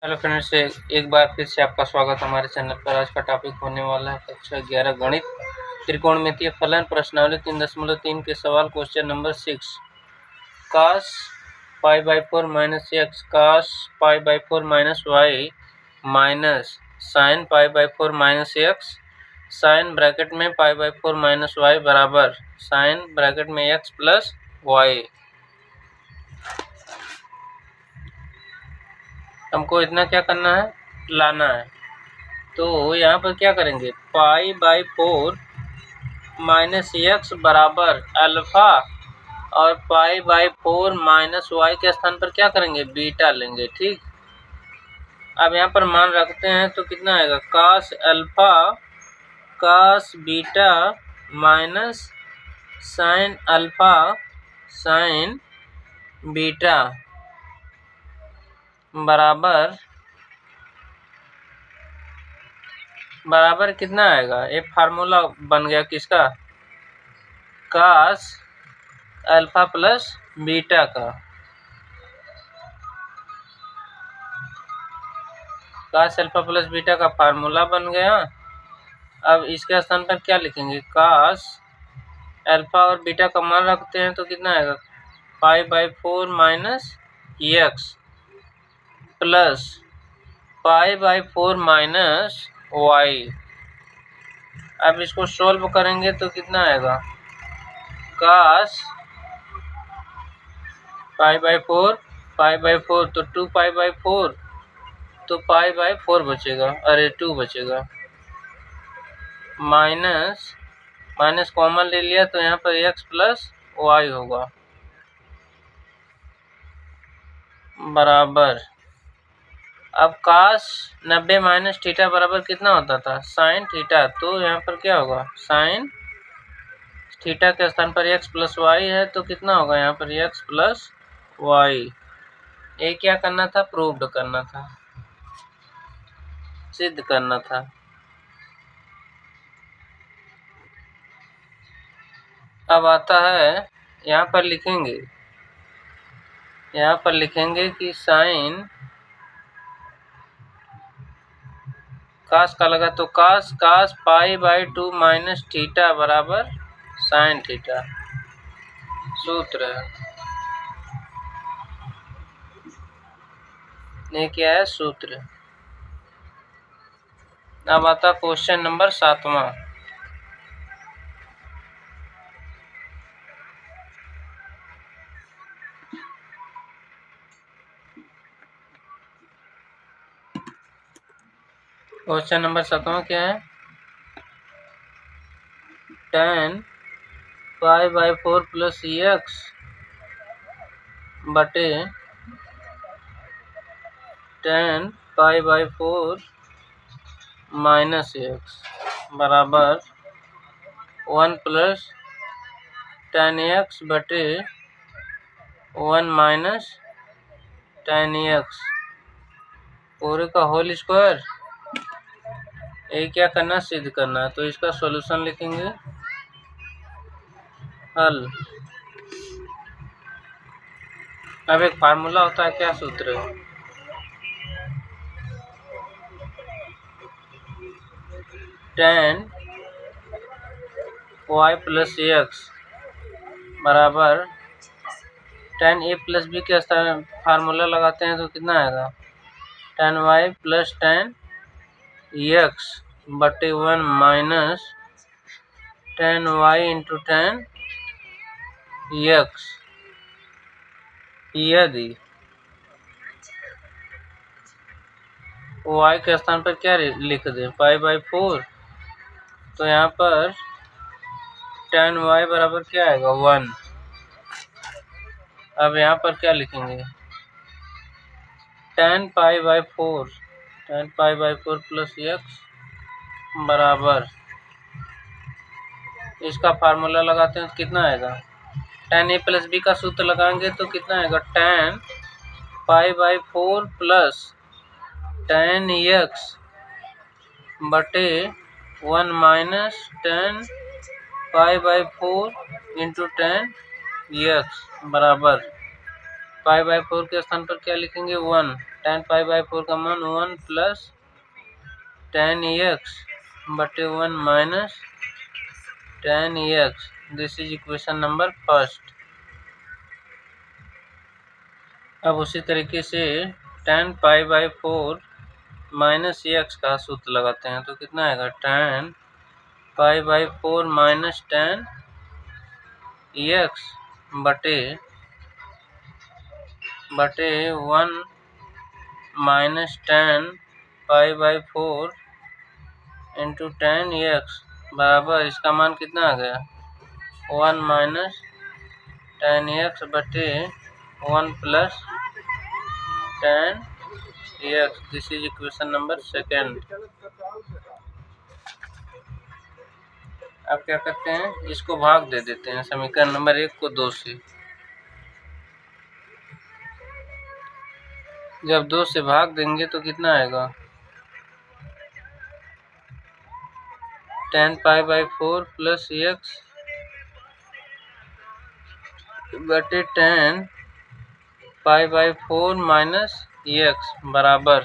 Hello friends, एक बार फिर से आपका स्वागत हमारे चैनल पर। आज का टॉपिक होने वाला है कक्षा 11 गणित, त्रिकोणमितीय फलन, प्रश्नावली 3.3 के सवाल। Question number 6, cos π/4 - x cos π/4 - y minus sin π/4 - x sin bracket में π/4 - y बराबर sin ब्रैकेट में x प्लस y। हमको इतना क्या करना है, लाना है। तो यहाँ पर क्या करेंगे, π/4 - x बराबर अल्फा और π/4 - y के स्थान पर क्या करेंगे, बीटा लेंगे। ठीक, अब यहाँ पर मान रखते हैं तो कितना आएगा, cos alpha cos beta minus sin alpha sin beta बराबर कितना आएगा। एक फार्मूला बन गया किसका, cos अल्फा प्लस बीटा का। cos अल्फा प्लस बीटा का फार्मूला बन गया। अब इसके स्थान पर क्या लिखेंगे, cos अल्फा और बीटा का मान रखते हैं तो कितना आएगा, π/4 - x प्लस π/4 - y। अब इसको सोल्व करेंगे तो कितना आएगा, cos π/4 तो 2π/4 तो π/4 बचेगा, अरे 2 बचेगा। माइनस कॉमन ले लिया तो यहाँ पर x प्लस y होगा बराबर। अब cos 90 - थीटा बराबर कितना होता था, sin थीटा। तो यहाँ पर क्या होगा, sin थीटा के स्थान पर x प्लस y है तो कितना होगा यहाँ पर x प्लस y। ये क्या करना था, प्रूव्ड करना था, सिद्ध करना था। अब आता है, यहाँ पर लिखेंगे कि साइन cos का लगा तो cos π/2 माइनस थीटा बराबर साइन थीटा, सूत्र है। ये क्या है, सूत्र। अब आता क्वेश्चन नंबर 7वां। क्वेश्चन नंबर 7वां क्या है, tan π/4 प्लस x बटे tan π/4 माइनस x बराबर 1 प्लस tan x बटे 1 माइनस tan x पूरे का होल स्क्वायर। ये क्या करना, सिद्ध करना। तो इसका सॉल्यूशन लिखेंगे, हल। अब एक फार्मूला होता है, क्या सूत्र है, tan y प्लस x बराबर tan a प्लस b के स्थान फार्मूला लगाते हैं तो कितना आएगा, tan y plus tan x बटे 1 minus tan y into tan x। यदि y के स्थान पर क्या लिख दें, π/4, तो यहाँ पर tan y बराबर क्या आएगा, 1। अब यहाँ पर क्या लिखेंगे, tan π/4 प्लस x बराबर, इसका फार्मूला लगाते हैं तो कितना आएगा, tan a प्लस b का सूत्र लगाएंगे तो कितना आएगा, tan π/4 प्लस tan x बटे 1 minus tan π/4 into tan x बराबर π/4 के स्थान पर क्या लिखेंगे, 1। tan पाई बाई 4 का मान 1 प्लस tan x बटे 1 minus tan x। This is equation number first. अब उसी तरीके से tan pi by 4 minus x का सूत्र लगाते हैं तो कितना आएगा, tan pi by 4 minus tan x बटे 1 minus tan pi by 4 into tan x बराबर, इसका मान कितना आ गया, 1 माइनस tan x बटे 1 plus tan x। This is equation number second. अब क्या करते हैं, इसको भाग दे देते हैं समीकरण नंबर 1 को 2 से। जब 2 से भाग देंगे तो कितना आएगा, tan pi by 4 plus x बटे tan pi by 4 minus x बराबर,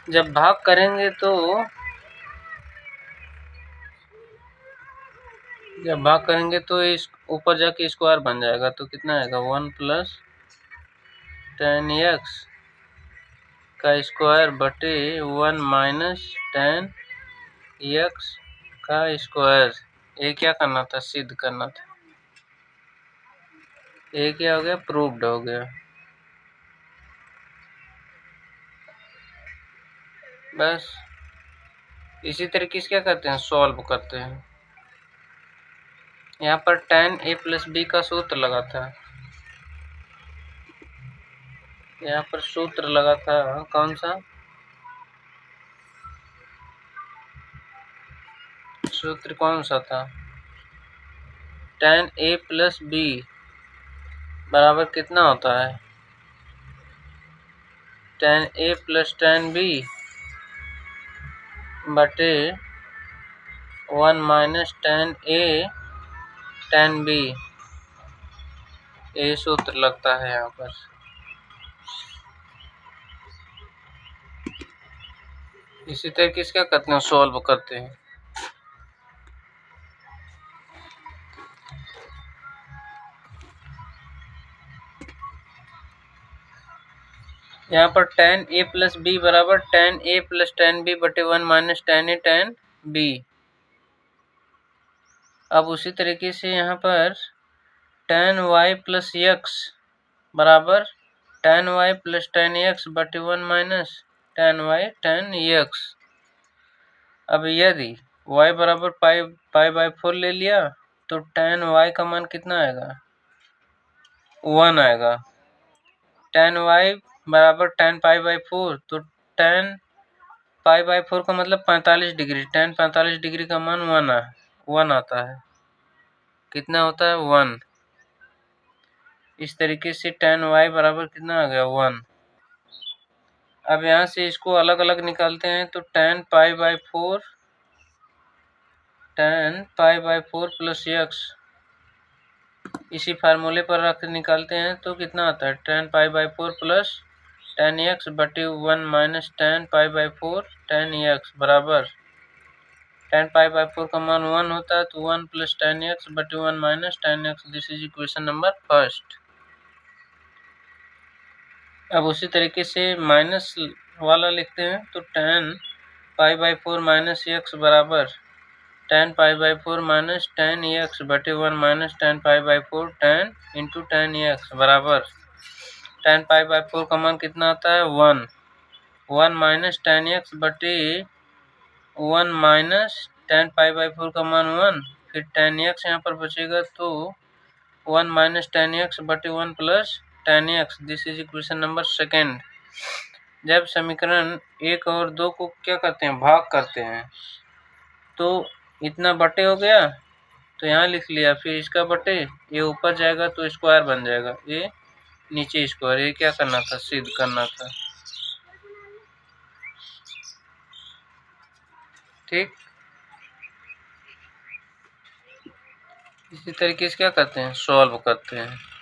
जब भाग करेंगे तो इस ऊपर जाके स्क्वायर बन जाएगा तो कितना आएगा, 1 प्लस tan x का स्क्वायर बटे 1 माइनस tan x का स्क्वायर। ये क्या करना था, सिद्ध करना था। ये क्या हो गया, प्रूव्ड हो गया। बस इसी तरीके से क्या करते हैं, सॉल्व करते हैं। यहाँ पर tan a प्लस बी का सूत्र लगा था, यहाँ पर सूत्र लगा था कौन सा, सूत्र कौन सा था, tan a प्लस बी बराबर कितना होता है, tan a plus tan b बटे 1 minus tan a tan b। ये सूत्र लगता है यहाँ पर। इसी तरीके से क्या करते हैं, सॉल्व करते हैं। यहाँ पर tan a प्लस बी बराबर tan a plus tan b बटे 1 minus tan a tan b। अब उसी तरीके से यहाँ पर tan y प्लस x बराबर tan y plus tan x बटे 1 minus tan y tan x। अब यदि y बराबर पाई बाई 4 ले लिया तो tan y का मान कितना आएगा, 1 आएगा। tan y बराबर tan पाई बाई 4 तो tan पाई बाई 4 का मतलब 45 डिग्री, tan 45 डिग्री का मान 1 आता है। कितना होता है, 1। इस तरीके से tan y बराबर कितना आ गया, 1। अब यहाँ से इसको अलग अलग निकालते हैं तो tan pi by 4 plus x इसी फार्मूले पर रख निकालते हैं तो कितना आता है, tan pi by 4 plus tan x बटे 1 minus tan pi by 4 tan x बराबर, tan पाई बाई 4 का मान 1 होता है तो 1 प्लस tan x बटे 1 minus tan x। This is equation number first. अब उसी तरीके से माइनस वाला लिखते हैं तो tan pi by 4 minus x बराबर tan pi by 4 minus tan x बटे 1 minus tan pi by 4 tan into tan x बराबर, tan पाई बाई 4 का मान कितना आता है, 1 माइनस tan x बटे 1 माइनस tan पाई बाई 4 का मान 1, फिर tan x यहाँ पर बचेगा तो 1 माइनस tan x बटे 1 plus tan x। This is equation number second. जब समीकरण 1 और 2 को क्या करते हैं, भाग करते हैं तो इतना बटे हो गया तो यहाँ लिख लिया, फिर इसका बटे, ये ऊपर जाएगा तो स्क्वायर बन जाएगा, ये नीचे स्क्वायर। ये क्या करना था, सिद्ध करना था। ठीक, इसी तरीके से क्या करते हैं, सॉल्व करते हैं।